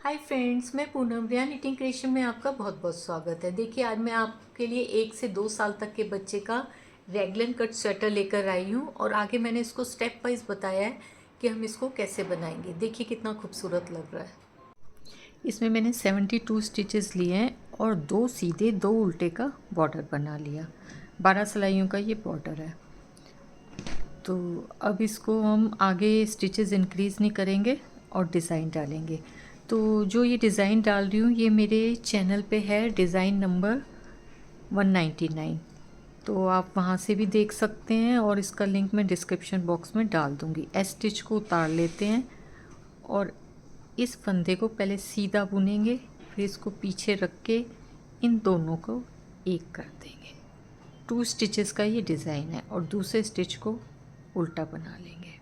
Hi friends, मैं पूनम रिया knitting creation में आपका बहुत बहुत स्वागत है। देखिए, आज मैं आपके लिए 1 से 2 साल तक के बच्चे का रैगलन कट स्वेटर लेकर आई हूँ और आगे मैंने इसको स्टेप वाइज बताया है कि हम इसको कैसे बनाएंगे। देखिए कितना खूबसूरत लग रहा है। इसमें मैंने 72 स्टिचेस लिए हैं और 2 सीधे 2 उल्टे का बॉर्डर बना लिया। 12 सिलाइयों का ये बॉर्डर है। तो अब इसको हम आगे स्टिचेस इंक्रीज़ नहीं करेंगे और डिज़ाइन डालेंगे। तो जो ये डिज़ाइन डाल रही हूँ ये मेरे चैनल पे है, डिज़ाइन नंबर 199। तो आप वहाँ से भी देख सकते हैं और इसका लिंक मैं डिस्क्रिप्शन बॉक्स में डाल दूँगी। एस स्टिच को उतार लेते हैं और इस फंदे को पहले सीधा बुनेंगे, फिर इसको पीछे रख के इन दोनों को एक कर देंगे। 2 स्टिचेस का ये डिज़ाइन है और दूसरे स्टिच को उल्टा बना लेंगे।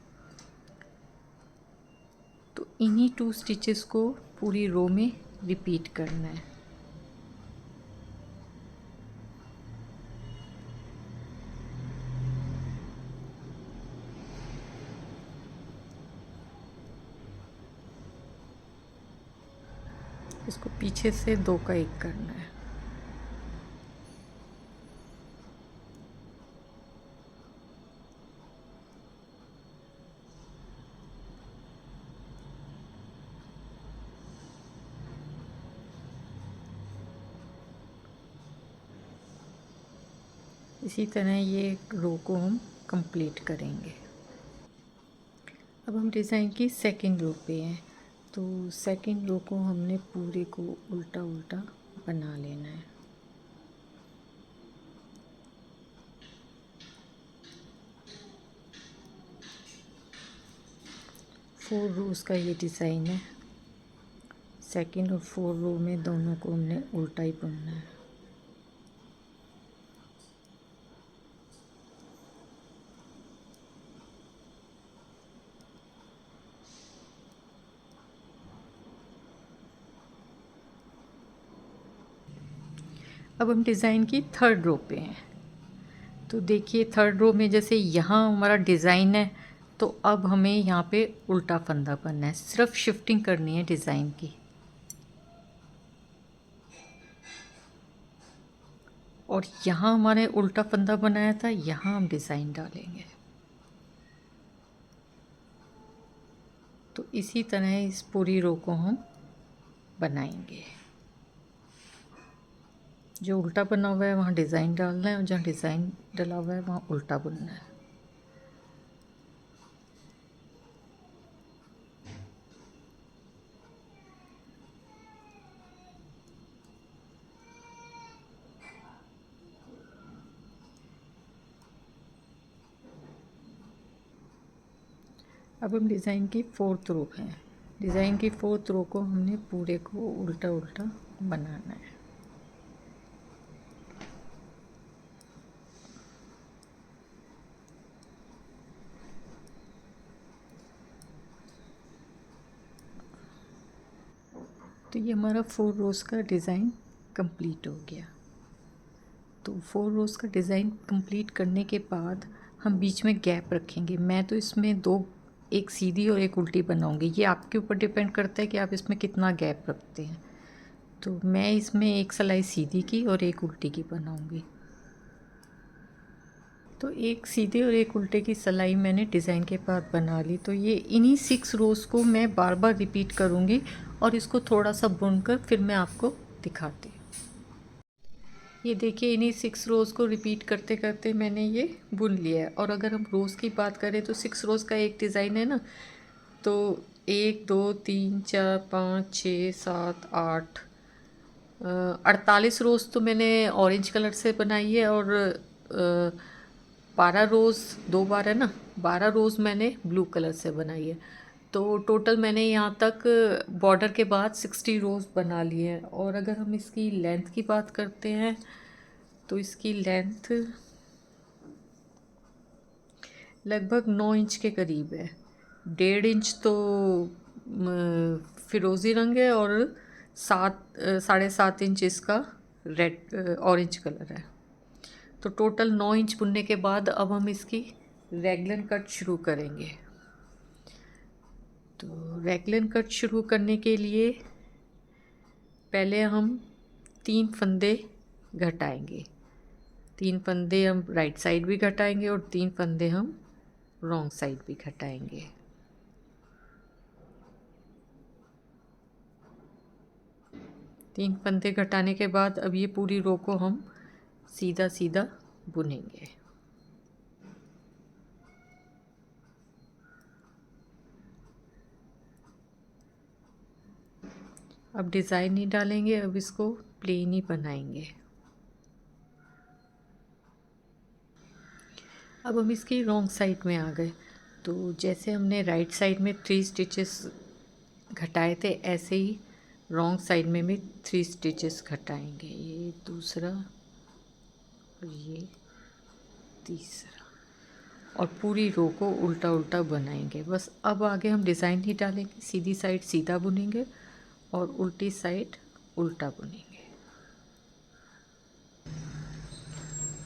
तो इन्हीं 2 स्टिचेस को पूरी रो में रिपीट करना है। इसको पीछे से 2 का 1 करना है। इसी तरह ये रो को हम कंप्लीट करेंगे। अब हम डिज़ाइन की सेकंड रो पे हैं। तो सेकंड रो को हमने पूरे को उल्टा उल्टा बना लेना है। फोर रोज़ का ये डिज़ाइन है। सेकंड और 4 रो में दोनों को हमने उल्टा ही बुनना है। अब हम डिज़ाइन की थर्ड रो पे हैं। तो देखिए थर्ड रो में जैसे यहाँ हमारा डिज़ाइन है, तो अब हमें यहाँ पे उल्टा फंदा बनना है। सिर्फ शिफ्टिंग करनी है डिज़ाइन की। और यहाँ हमारे उल्टा फंदा बनाया था, यहाँ हम डिज़ाइन डालेंगे। तो इसी तरह इस पूरी रो को हम बनाएंगे। जो उल्टा बना हुआ है वहाँ डिज़ाइन डालना है और जहाँ डिज़ाइन डला हुआ है वहाँ उल्टा बुनना है। अब हम डिज़ाइन की फोर्थ रो हैं। डिज़ाइन की फोर्थ रो को हमने पूरे को उल्टा उल्टा बनाना है। तो ये हमारा 4 रोज़ का डिज़ाइन कंप्लीट हो गया। तो 4 रोज़ का डिज़ाइन कंप्लीट करने के बाद हम बीच में गैप रखेंगे। मैं तो इसमें 2, एक सीधी और एक उल्टी बनाऊंगी। ये आपके ऊपर डिपेंड करता है कि आप इसमें कितना गैप रखते हैं। तो मैं इसमें एक सिलाई सीधी की और एक उल्टी की बनाऊंगी। तो एक सीधे और एक उल्टे की सिलाई मैंने डिज़ाइन के बाद बना ली। तो ये इन्हीं 6 रोज़ को मैं बार बार रिपीट करूँगी और इसको थोड़ा सा बुनकर फिर मैं आपको दिखाती हूँ। ये देखिए इन्हीं 6 रोज़ को रिपीट करते करते मैंने ये बुन लिया है। और अगर हम रोज़ की बात करें तो 6 रोज़ का एक डिज़ाइन है ना, तो 1 2 3 4 5 6 7 8 48 रोज़ तो मैंने ऑरेंज कलर से बनाई है और 12 रोज़ 2 बार है ना, 12 रोज़ मैंने ब्लू कलर से बनाई है। तो टोटल मैंने यहाँ तक बॉर्डर के बाद 60 रोज़ बना लिए हैं। और अगर हम इसकी लेंथ की बात करते हैं तो इसकी लेंथ लगभग 9 इंच के करीब है। 1.5 इंच तो फिरोज़ी रंग है और 7.5 इंच इसका रेड ऑरेंज कलर है। तो टोटल 9 इंच बुनने के बाद अब हम इसकी रैगलन कट शुरू करेंगे। तो रैगलन कट शुरू करने के लिए पहले हम 3 फंदे घटाएंगे। 3 फंदे हम राइट साइड भी घटाएंगे और 3 फंदे हम रॉन्ग साइड भी घटाएंगे। तीन फंदे घटाने के बाद अब ये पूरी रो को हम सीधा सीधा बुनेंगे। अब डिज़ाइन नहीं डालेंगे, अब इसको प्लेन ही बनाएंगे। अब हम इसकी रॉन्ग साइड में आ गए। तो जैसे हमने राइट साइड में 3 स्टिचेस घटाए थे, ऐसे ही रॉन्ग साइड में भी 3 स्टिचेस घटाएंगे। ये दूसरा और ये तीसरा, और पूरी रो को उल्टा उल्टा बनाएंगे। बस अब आगे हम डिज़ाइन ही डालेंगे। सीधी साइड सीधा बुनेंगे और उल्टी साइड उल्टा बुनेंगे।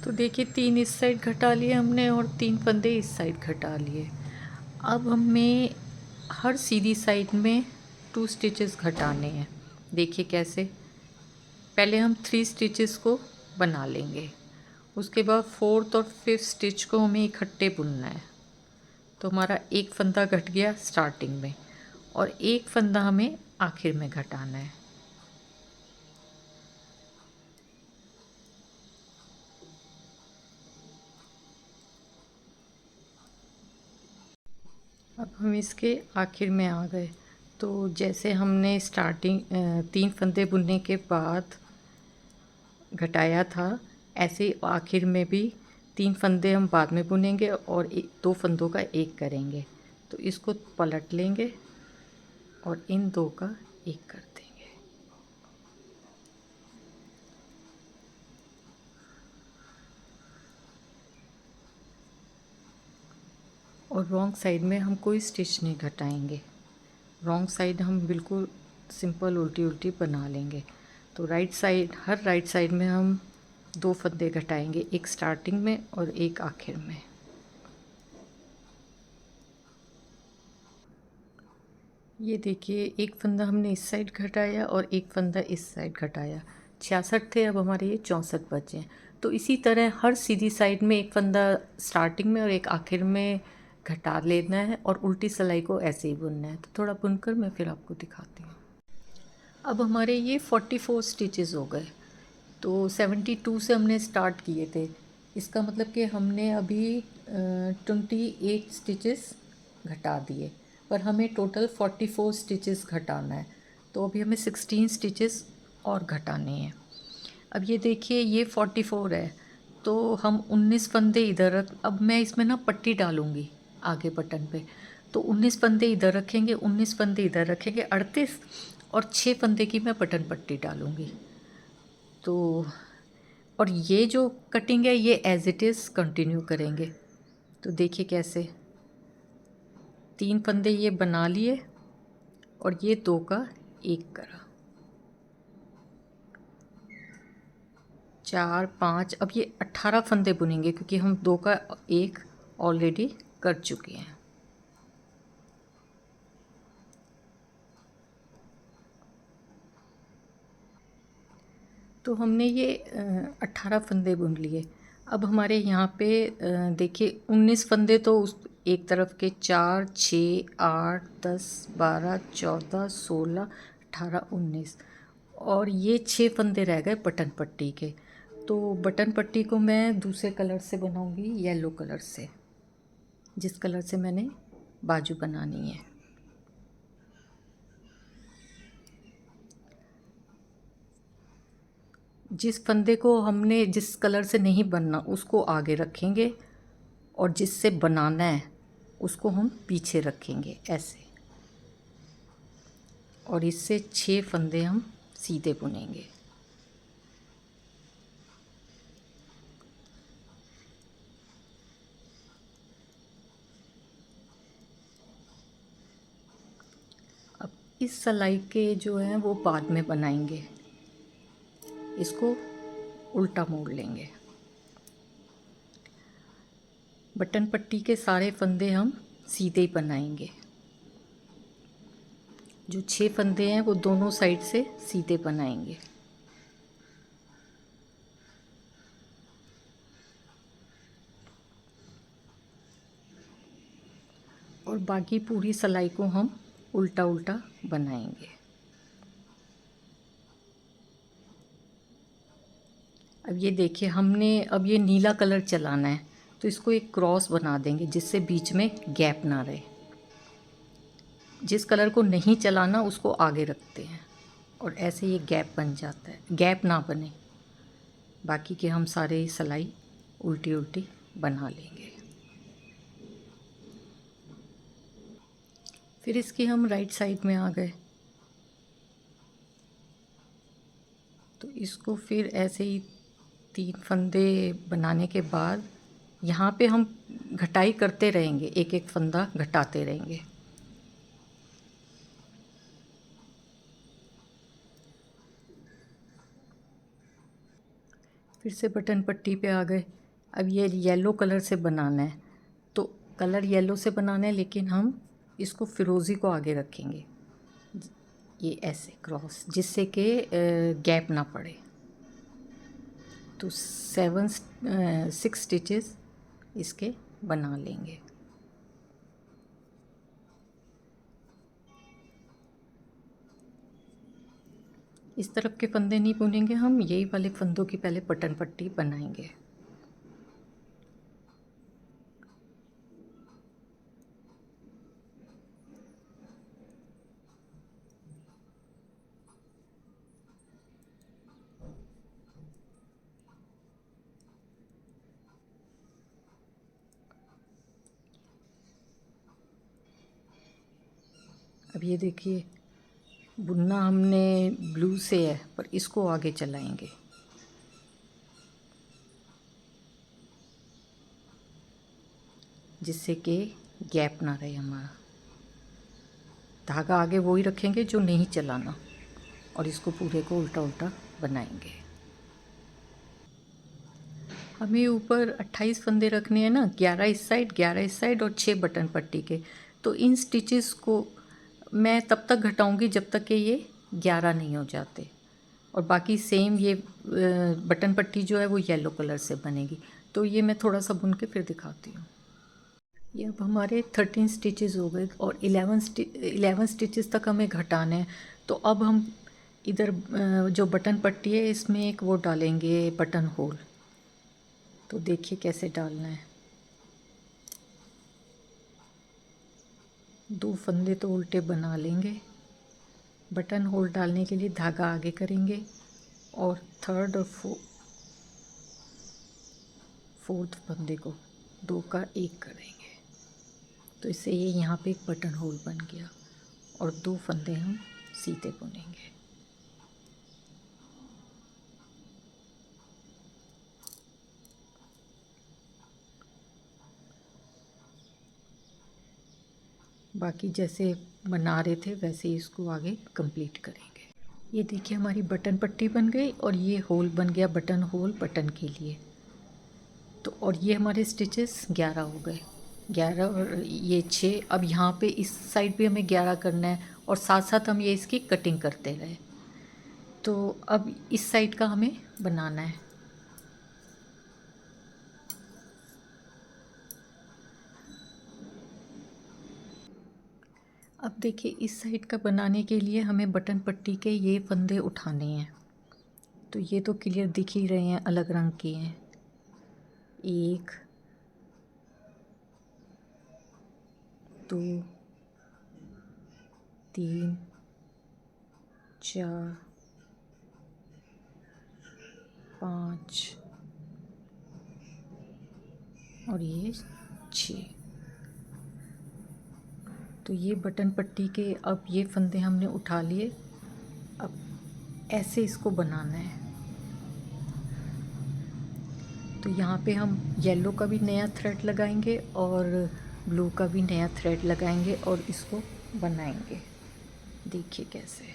तो देखिए 3 इस साइड घटा लिए हमने और 3 फंदे इस साइड घटा लिए। अब हमें हर सीधी साइड में 2 स्टिचेस घटाने हैं। देखिए कैसे। पहले हम 3 स्टिचेस को बना लेंगे, उसके बाद 4th और 5th स्टिच को हमें इकट्ठे बुनना है। तो हमारा एक फंदा घट गया स्टार्टिंग में और एक फंदा हमें आखिर में घटाना है। अब हम इसके आखिर में आ गए। तो जैसे हमने स्टार्टिंग 3 फंदे बुनने के बाद घटाया था, ऐसे ही आखिर में भी 3 फंदे हम बाद में बुनेंगे और 2 फंदों का एक करेंगे। तो इसको पलट लेंगे और इन 2 का एक कर देंगे। और रॉन्ग साइड में हम कोई स्टिच नहीं घटाएंगे। रॉन्ग साइड हम बिल्कुल सिंपल उल्टी उल्टी बना लेंगे। तो हर राइट साइड में हम 2 फंदे घटाएंगे, एक स्टार्टिंग में और एक आखिर में। ये देखिए एक फंदा हमने इस साइड घटाया और एक फंदा इस साइड घटाया। 66 थे, अब हमारे ये 64 बचे हैं। तो इसी तरह हर सीधी साइड में एक फंदा स्टार्टिंग में और एक आखिर में घटा लेना है और उल्टी सिलाई को ऐसे ही बुनना है। तो थोड़ा बुनकर मैं फिर आपको दिखाती हूँ। अब हमारे ये 44 स्टिचेस हो गए। तो 72 से हमने स्टार्ट किए थे, इसका मतलब कि हमने अभी 28 स्टिचेस घटा दिए, पर हमें टोटल 44 स्टिचेस घटाना है। तो अभी हमें 16 स्टिचेस और घटाने हैं। अब ये देखिए ये 44 है, तो हम 19 फंदे इधर रख, अब मैं इसमें ना पट्टी डालूँगी आगे बटन पे। तो 19 फंदे इधर रखेंगे, 19 फंदे इधर रखेंगे, 38, और 6 फंदे की मैं बटन पट्टी डालूँगी। तो और ये जो कटिंग है ये एज इट इज़ कंटिन्यू करेंगे। तो देखिए कैसे 3 फंदे ये बना लिए और ये 2 का एक करा, 4 5, अब ये 18 फंदे बुनेंगे क्योंकि हम 2 का एक ऑलरेडी कर चुके हैं। तो हमने ये 18 फंदे बुन लिए। अब हमारे यहाँ पे देखिए 19 फंदे तो उस एक तरफ के, 4 6 8 10 12 14 16 18 19, और ये 6 फंदे रह गए बटन पट्टी के। तो बटन पट्टी को मैं दूसरे कलर से बनाऊंगी, येलो कलर से, जिस कलर से मैंने बाजू बनानी है। जिस फंदे को हमने जिस कलर से नहीं बनना उसको आगे रखेंगे और जिससे बनाना है उसको हम पीछे रखेंगे ऐसे, और इससे 6 फंदे हम सीधे बुनेंगे। अब इस सिलाई के जो हैं वो बाद में बनाएंगे, इसको उल्टा मोड़ लेंगे। बटन पट्टी के सारे फंदे हम सीधे ही बनाएंगे जो 6 फंदे हैं वो दोनों साइड से सीधे बनाएंगे। और बाकी पूरी सिलाई को हम उल्टा उल्टा बनाएंगे। अब ये देखिए, हमने अब ये नीला कलर चलाना है, तो इसको एक क्रॉस बना देंगे जिससे बीच में गैप ना रहे। जिस कलर को नहीं चलाना उसको आगे रखते हैं और ऐसे ये गैप बन जाता है, गैप ना बने। बाकी के हम सारे सिलाई उल्टी उल्टी बना लेंगे। फिर इसकी हम राइट साइड में आ गए, तो इसको फिर ऐसे ही 3 फंदे बनाने के बाद यहाँ पे हम घटाई करते रहेंगे, एक एक फंदा घटाते रहेंगे। फिर से बटन पट्टी पे आ गए। अब ये येलो कलर से बनाना है, तो कलर येलो से बनाना है, लेकिन हम इसको फिरोज़ी को आगे रखेंगे, ये ऐसे क्रॉस, जिससे कि गैप ना पड़े। तो 6 स्टिचेस इसके बना लेंगे। इस तरफ के फंदे नहीं बुनेंगे हम, यही वाले फंदों की पहले बटन पट्टी बनाएंगे। अब ये देखिए, बुनना हमने ब्लू से है, पर इसको आगे चलाएंगे। जिससे कि गैप ना रहे हमारा। धागा आगे वही रखेंगे जो नहीं चलाना, और इसको पूरे को उल्टा उल्टा बनाएंगे। हमें ऊपर 28 फंदे रखने हैं ना, 11 इस साइड 11 इस साइड और 6 बटन पट्टी के। तो इन स्टिचेस को मैं तब तक घटाऊंगी जब तक कि ये 11 नहीं हो जाते। और बाकी सेम ये बटन पट्टी जो है वो येलो कलर से बनेगी। तो ये मैं थोड़ा सा बुन के फिर दिखाती हूँ। ये अब हमारे 13 स्टिचेस हो गए और 11 स्टिचेस तक हमें घटाना है। तो अब हम इधर जो बटन पट्टी है इसमें एक वो डालेंगे बटन होल। तो देखिए कैसे डालना है। 2 फंदे तो उल्टे बना लेंगे। बटन होल डालने के लिए धागा आगे करेंगे और थर्ड और फोर्थ फंदे को 2 का 1 करेंगे। तो इससे ये यहाँ पे एक बटन होल बन गया और 2 फंदे हम सीधे बुनेंगे। बाकी जैसे बना रहे थे वैसे ही इसको आगे कंप्लीट करेंगे। ये देखिए, हमारी बटन पट्टी बन गई और ये होल बन गया, बटन होल बटन के लिए। तो और ये हमारे स्टिचेस 11 हो गए, 11 और ये 6। अब यहाँ पे इस साइड भी हमें 11 करना है और साथ साथ हम ये इसकी कटिंग करते रहे। तो अब इस साइड का हमें बनाना है। अब देखिए, इस साइड का बनाने के लिए हमें बटन पट्टी के ये फंदे उठाने हैं। तो ये तो क्लियर दिख ही रहे हैं, अलग रंग के हैं। 1 2 3 4 5 और ये 6। तो ये बटन पट्टी के अब ये फंदे हमने उठा लिए। अब ऐसे इसको बनाना है। तो यहाँ पे हम येलो का भी नया थ्रेड लगाएंगे और ब्लू का भी नया थ्रेड लगाएंगे और इसको बनाएंगे। देखिए कैसे।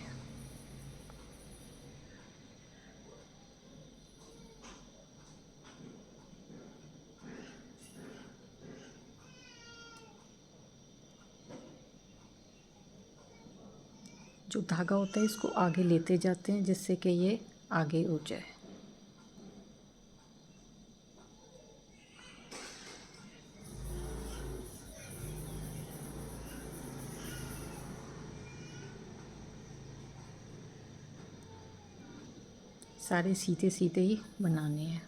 जो धागा होता है इसको आगे लेते जाते हैं जिससे कि ये आगे हो जाए। सारे सीधे सीधे ही बनाने हैं।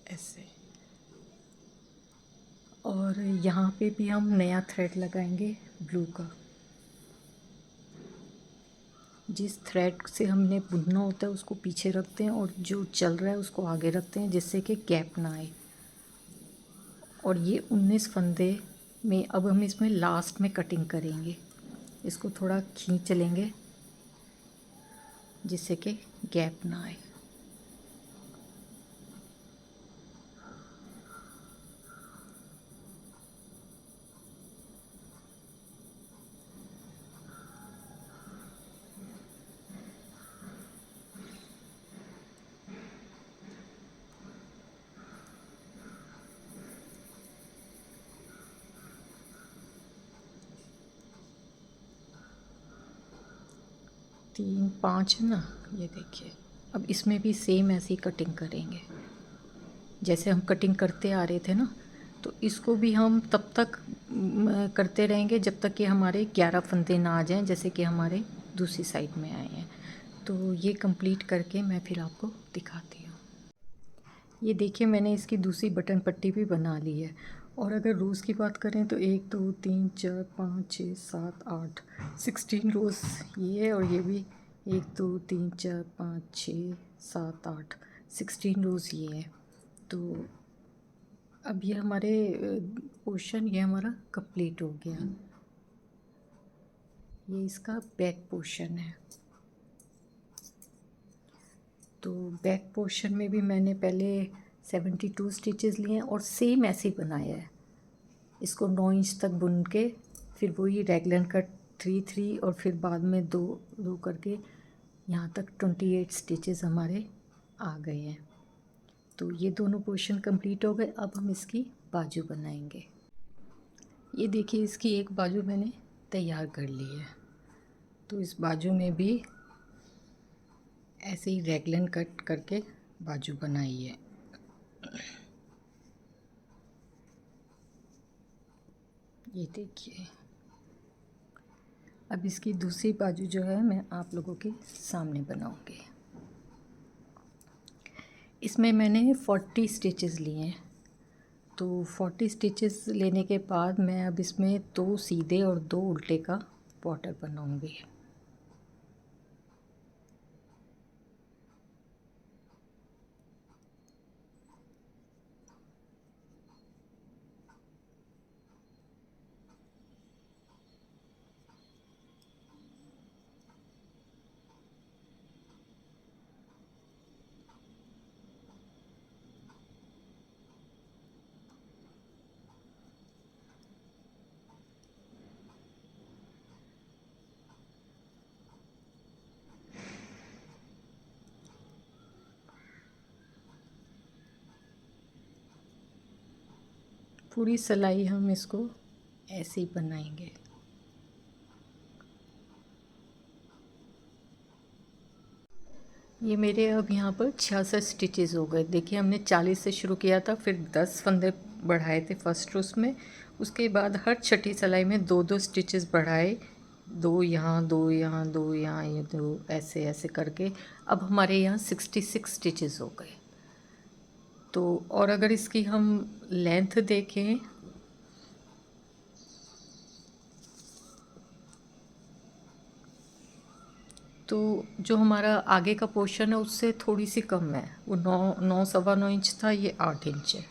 ऐसे। और यहाँ पे भी हम नया थ्रेड लगाएंगे ब्लू का। जिस थ्रेड से हमने बुनना होता है उसको पीछे रखते हैं और जो चल रहा है उसको आगे रखते हैं जिससे कि गैप ना आए। और ये 19 फंदे में अब हम इसमें लास्ट में कटिंग करेंगे। इसको थोड़ा खींच लेंगे जिससे कि गैप ना आए। तीन पाँच है ना, ये देखिए। अब इसमें भी सेम ऐसी कटिंग करेंगे जैसे हम कटिंग करते आ रहे थे ना। तो इसको भी हम तब तक करते रहेंगे जब तक कि हमारे 11 फंदे ना आ जाएं, जैसे कि हमारे दूसरी साइड में आए हैं। तो ये कंप्लीट करके मैं फिर आपको दिखाती हूँ। ये देखिए मैंने इसकी दूसरी बटन पट्टी भी बना ली है। और अगर रोज़ की बात करें तो 1 2 3 4 5 6 7 8 16 रोज़ ये है। और ये भी 1 2 3 4 5 6 7 8 16 रोज़ ये है। तो अब ये हमारे पोर्शन ये हमारा कंप्लीट हो गया। ये इसका बैक पोर्शन है। तो बैक पोर्शन में भी मैंने पहले 72 स्टिचेस लिए हैं और सेम ऐसे ही बनाया है। इसको 9 इंच तक बुन के फिर वही रेगुलर कट 3 3 और फिर बाद में 2 2 करके यहाँ तक 28 स्टिचेस हमारे आ गए हैं। तो ये दोनों पोर्शन कंप्लीट हो गए। अब हम इसकी बाजू बनाएंगे। ये देखिए इसकी एक बाजू मैंने तैयार कर ली है। तो इस बाजू में भी ऐसे ही रेगुलर कट करके बाजू बनाई है। ये देखिए। अब इसकी दूसरी बाजू जो है मैं आप लोगों के सामने बनाऊंगी। इसमें मैंने 40 स्टिचेस लिए हैं। तो 40 स्टिचेस लेने के बाद मैं अब इसमें 2 सीधे और 2 उल्टे का बॉर्डर बनाऊंगी। पूरी सिलाई हम इसको ऐसे ही बनाएंगे। ये मेरे अब यहाँ पर 66 स्टिचेस हो गए। देखिए हमने 40 से शुरू किया था, फिर 10 फंदे बढ़ाए थे फर्स्ट रोज में। उसके बाद हर छठी सिलाई में 2 2 स्टिचेस बढ़ाए, 2 यहाँ 2 यहाँ 2 यहाँ, ये 2 ऐसे ऐसे करके अब हमारे यहाँ 66 स्टिचेस हो गए। तो और अगर इसकी हम लेंथ देखें तो जो हमारा आगे का पोर्शन है उससे थोड़ी सी कम है। वो 9 सवा 9 इंच था, ये 8 इंच है।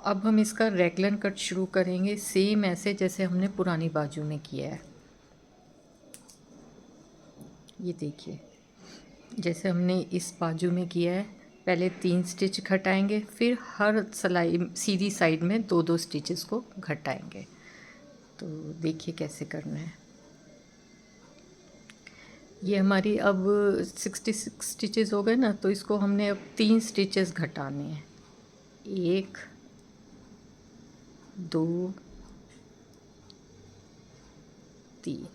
अब हम इसका रेगुलर कट शुरू करेंगे सेम ऐसे जैसे हमने पुरानी बाजू में किया है। ये देखिए जैसे हमने इस बाजू में किया है, पहले 3 स्टिच घटाएंगे, फिर हर सिलाई सीधी साइड में 2 2 स्टिचेस को घटाएंगे। तो देखिए कैसे करना है। ये हमारी अब 66 स्टिचेस हो गए ना। तो इसको हमने अब 3 स्टिचेस घटाने हैं। 1 2 3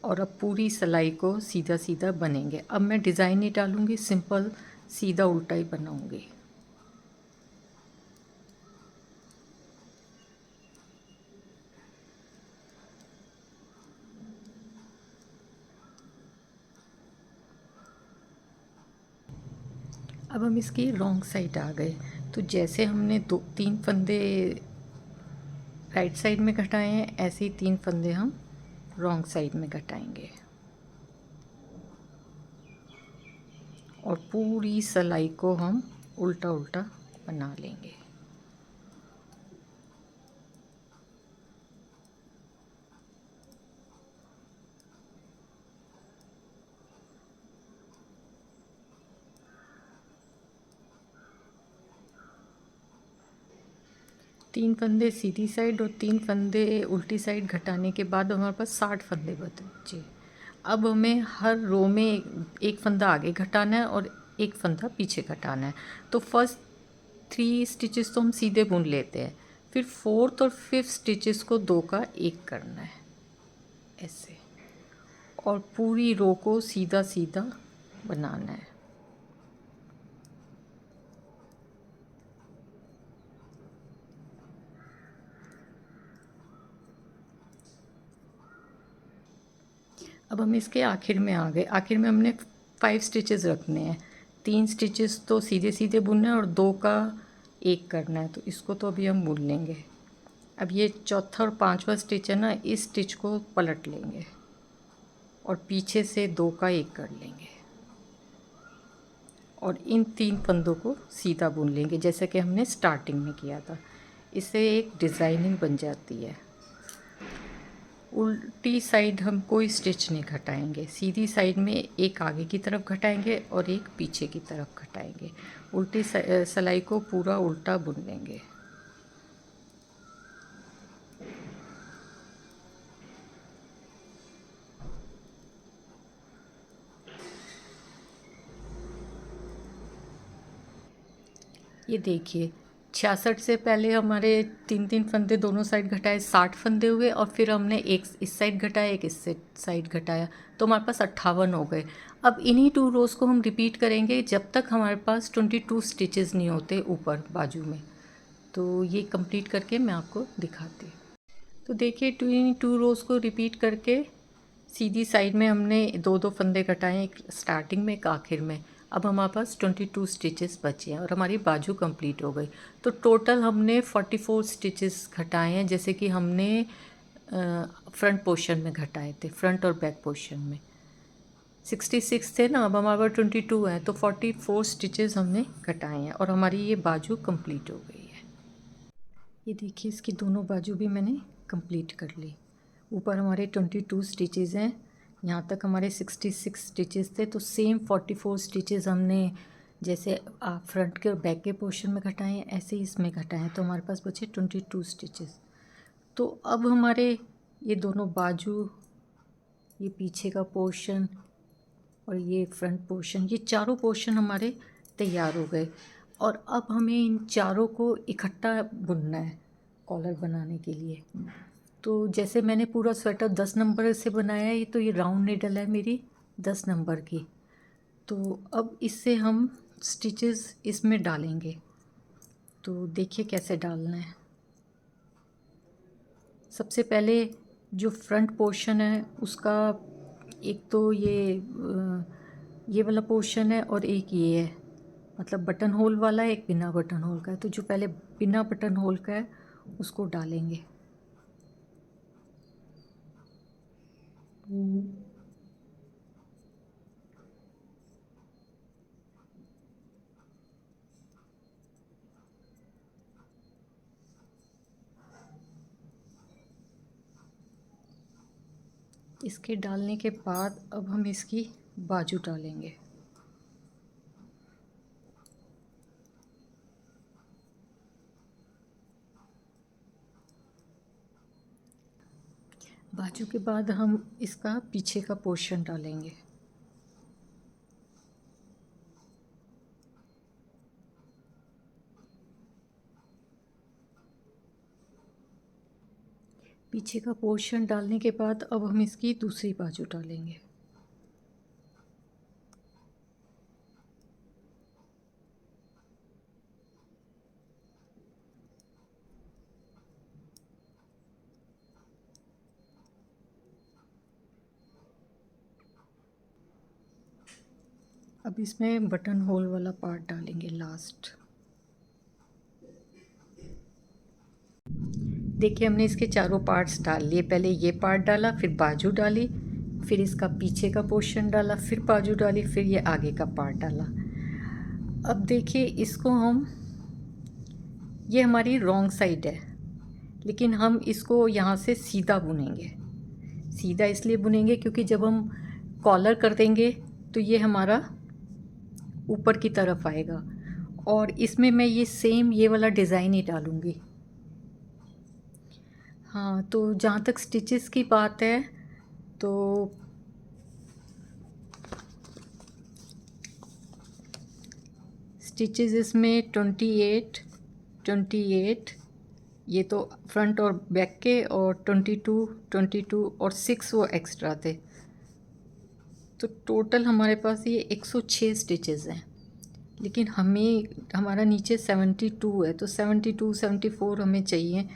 और अब पूरी सिलाई को सीधा सीधा बनेंगे। अब मैं डिज़ाइन नहीं डालूँगी, सिंपल सीधा उल्टा ही बनाऊँगी। अब हम इसकी रॉन्ग साइड आ गए, तो जैसे हमने 2-3 फंदे राइट साइड में घटाए हैं, ऐसे ही 3 फंदे हम रॉन्ग साइड में घटाएंगे और पूरी सिलाई को हम उल्टा उल्टा बना लेंगे। तीन फंदे सीधी साइड और 3 फंदे उल्टी साइड घटाने के बाद हमारे पास 60 फंदे बचे। अब हमें हर रो में एक फंदा आगे घटाना है और एक फंदा पीछे घटाना है। तो फर्स्ट 3 स्टिचेस तो हम सीधे बुन लेते हैं, फिर 4th और 5th स्टिचेस को 2 का 1 करना है ऐसे, और पूरी रो को सीधा सीधा बनाना है। अब हम इसके आखिर में आ गए। आखिर में हमने 5 स्टिचेस रखने हैं। 3 स्टिचेस तो सीधे सीधे बुनना है और 2 का 1 करना है, तो इसको तो अभी हम बुन लेंगे। अब ये चौथा और 5वां स्टिच है ना, इस स्टिच को पलट लेंगे और पीछे से 2 का 1 कर लेंगे और इन 3 फंदों को सीधा बुन लेंगे जैसे कि हमने स्टार्टिंग में किया था। इससे एक डिज़ाइनिंग बन जाती है। उल्टी साइड हम कोई स्टिच नहीं घटाएंगे, सीधी साइड में एक आगे की तरफ घटाएंगे और एक पीछे की तरफ घटाएंगे। उल्टी सिलाई को पूरा उल्टा बुन लेंगे। ये देखिए, 66 से पहले हमारे 3-3 फंदे दोनों साइड घटाए, 60 फंदे हुए और फिर हमने एक इस साइड घटाया, एक इस साइड घटाया, तो हमारे पास 58 हो गए। अब इन्हीं 2 रोज़ को हम रिपीट करेंगे जब तक हमारे पास 22 स्टिचेस नहीं होते ऊपर बाजू में। तो ये कंप्लीट करके मैं आपको दिखाती हूँ। तो देखिए, 22 रोज़ को रिपीट करके सीधी साइड में हमने 2-2 फंदे घटाए, एक स्टार्टिंग में एक आखिर में। अब हमारे पास 22 स्टिचेस बचे हैं और हमारी बाजू कंप्लीट हो गई। तो टोटल हमने 44 स्टिचेस घटाए हैं, जैसे कि हमने फ्रंट पोर्शन में घटाए थे, फ्रंट और बैक पोर्शन में 66 थे ना, अब हमारे पास 22 हैं, तो 44 स्टिचेस हमने घटाए हैं और हमारी ये बाजू कंप्लीट हो गई है। ये देखिए, इसकी दोनों बाजू भी मैंने कंप्लीट कर ली। ऊपर हमारे 22 स्टिचेस हैं, यहाँ तक हमारे 66 स्टिचेस थे, तो सेम 44 स्टिचेस हमने जैसे फ्रंट के और बैक के पोर्शन में घटाए हैं, ऐसे ही इसमें घटाए हैं, तो हमारे पास बचे 22 स्टिचेस। तो अब हमारे ये दोनों बाजू, ये पीछे का पोर्शन और ये फ्रंट पोर्शन, ये चारों पोर्शन हमारे तैयार हो गए और अब हमें इन चारों को इकट्ठा बुनना है कॉलर बनाने के लिए। तो जैसे मैंने पूरा स्वेटर 10 नंबर से बनाया है, तो ये राउंड नीडल है मेरी 10 नंबर की। तो अब इससे हम स्टिचेस इसमें डालेंगे, तो देखिए कैसे डालना है। सबसे पहले जो फ्रंट पोर्शन है उसका, एक तो ये वाला पोर्शन है और एक ये है, मतलब बटन होल वाला है, एक बिना बटन होल का है। तो जो पहले बिना बटन होल का है उसको डालेंगे। इसके डालने के बाद अब हम इसकी बाजू डालेंगे। बाजू के बाद हम इसका पीछे का पोर्शन डालेंगे। पीछे का पोर्शन डालने के बाद अब हम इसकी दूसरी बाजू डालेंगे। अब इसमें बटन होल वाला पार्ट डालेंगे लास्ट। देखिए हमने इसके चारों पार्ट्स डाल लिए। पहले ये पार्ट डाला, फिर बाजू डाली, फिर इसका पीछे का पोर्शन डाला, फिर बाजू डाली, फिर ये आगे का पार्ट डाला। अब देखिए इसको हम, ये हमारी रॉन्ग साइड है, लेकिन हम इसको यहाँ से सीधा बुनेंगे। सीधा इसलिए बुनेंगे क्योंकि जब हम कॉलर कर देंगे तो ये हमारा ऊपर की तरफ आएगा, और इसमें मैं ये सेम ये वाला डिज़ाइन ही डालूँगी। हाँ, तो जहाँ तक स्टिचेस की बात है तो स्टिचेस इसमें 28 ये तो फ्रंट और बैक के, और 22 और 6 वो एक्स्ट्रा थे। तो टोटल हमारे पास ये 106 स्टिचेस हैं, लेकिन हमें हमारा नीचे 72 है, तो 72 74 हमें चाहिए।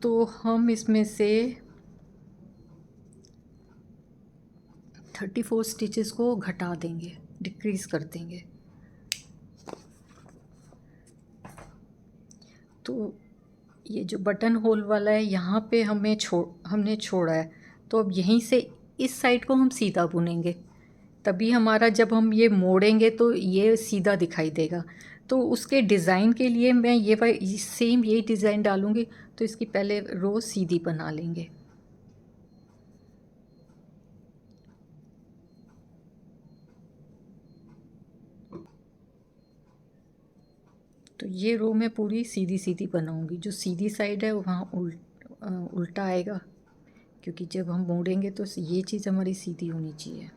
तो हम इसमें से 34 स्टिचेस को घटा देंगे, डिक्रीज़ कर देंगे। तो ये जो बटन होल वाला है यहाँ पे हमने छोड़ा है, तो अब यहीं से इस साइड को हम सीधा बुनेंगे, तभी हमारा जब हम ये मोड़ेंगे तो ये सीधा दिखाई देगा। तो उसके डिज़ाइन के लिए मैं ये सेम यही डिज़ाइन डालूँगी। तो इसकी पहले रो सीधी बना लेंगे। तो ये रो मैं पूरी सीधी सीधी बनाऊँगी। जो सीधी साइड है वहाँ उल्टा आएगा, क्योंकि जब हम मोड़ेंगे तो ये चीज़ हमारी सीधी होनी चाहिए।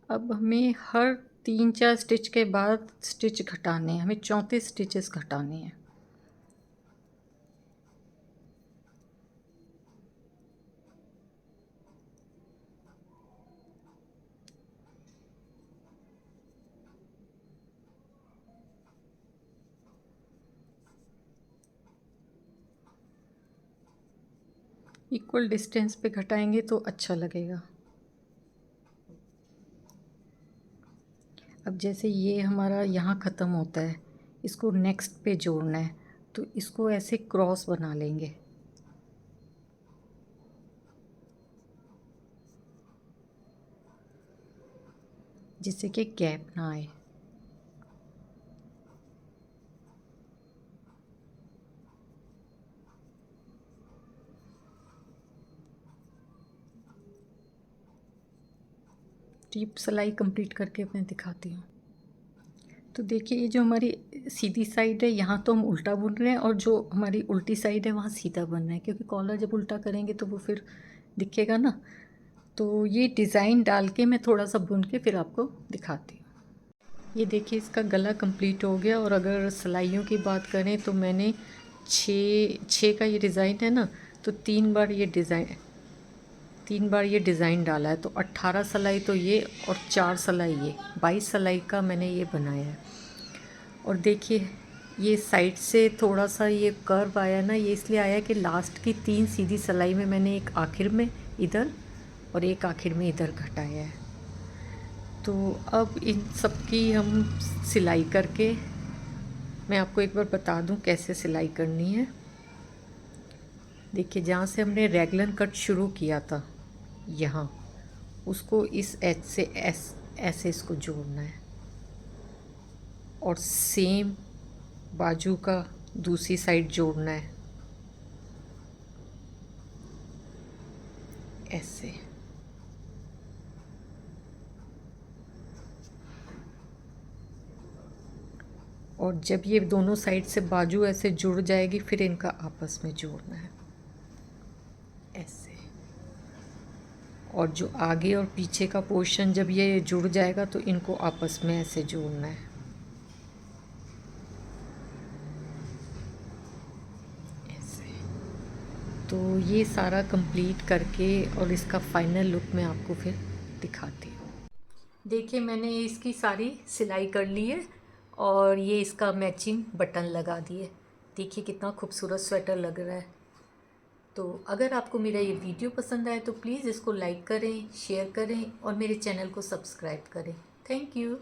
अब हमें हर 3-4 स्टिच के बाद स्टिच घटाने हैं, हमें 34 स्टिचेस घटाने हैं। इक्वल डिस्टेंस पे घटाएंगे तो अच्छा लगेगा। अब जैसे ये हमारा यहाँ ख़त्म होता है, इसको नेक्स्ट पे जोड़ना है, तो इसको ऐसे क्रॉस बना लेंगे, जिससे कि गैप ना आए। टीप सिलाई कंप्लीट करके मैं दिखाती हूँ। तो देखिए ये जो हमारी सीधी साइड है यहाँ तो हम उल्टा बुन रहे हैं, और जो हमारी उल्टी साइड है वहाँ सीधा बन रहा है, क्योंकि कॉलर जब उल्टा करेंगे तो वो फिर दिखेगा ना। तो ये डिज़ाइन डाल के मैं थोड़ा सा बुन के फिर आपको दिखाती हूँ। ये देखिए इसका गला कंप्लीट हो गया। और अगर सिलाइयों की बात करें तो मैंने छः का ये डिज़ाइन है ना, तो 3 बार ये डिज़ाइन डाला है, तो 18 सिलाई तो ये, और 4 सिलाई ये, 22 सिलाई का मैंने ये बनाया है। और देखिए ये साइड से थोड़ा सा ये कर्व आया ना, ये इसलिए आया कि लास्ट की 3 सीधी सिलाई में मैंने एक आखिर में इधर और एक आखिर में इधर घटाया है। तो अब इन सब की हम सिलाई करके, मैं आपको एक बार बता दूं कैसे सिलाई करनी है। देखिए जहाँ से हमने रेगलन कट शुरू किया था यहाँ, उसको इस एज से ऐसे इसको जोड़ना है, और सेम बाजू का दूसरी साइड जोड़ना है ऐसे। और जब ये दोनों साइड से बाजू ऐसे जुड़ जाएगी फिर इनका आपस में जोड़ना है ऐसे। और जो आगे और पीछे का पोर्शन जब ये जुड़ जाएगा तो इनको आपस में ऐसे जोड़ना है ऐसे। तो ये सारा कंप्लीट करके और इसका फाइनल लुक मैं आपको फिर दिखाती हूँ। देखिए मैंने इसकी सारी सिलाई कर ली है और ये इसका मैचिंग बटन लगा दिए। देखिए कितना खूबसूरत स्वेटर लग रहा है। तो अगर आपको मेरा ये वीडियो पसंद आए तो प्लीज़ इसको लाइक करें, शेयर करें और मेरे चैनल को सब्सक्राइब करें। Thank you.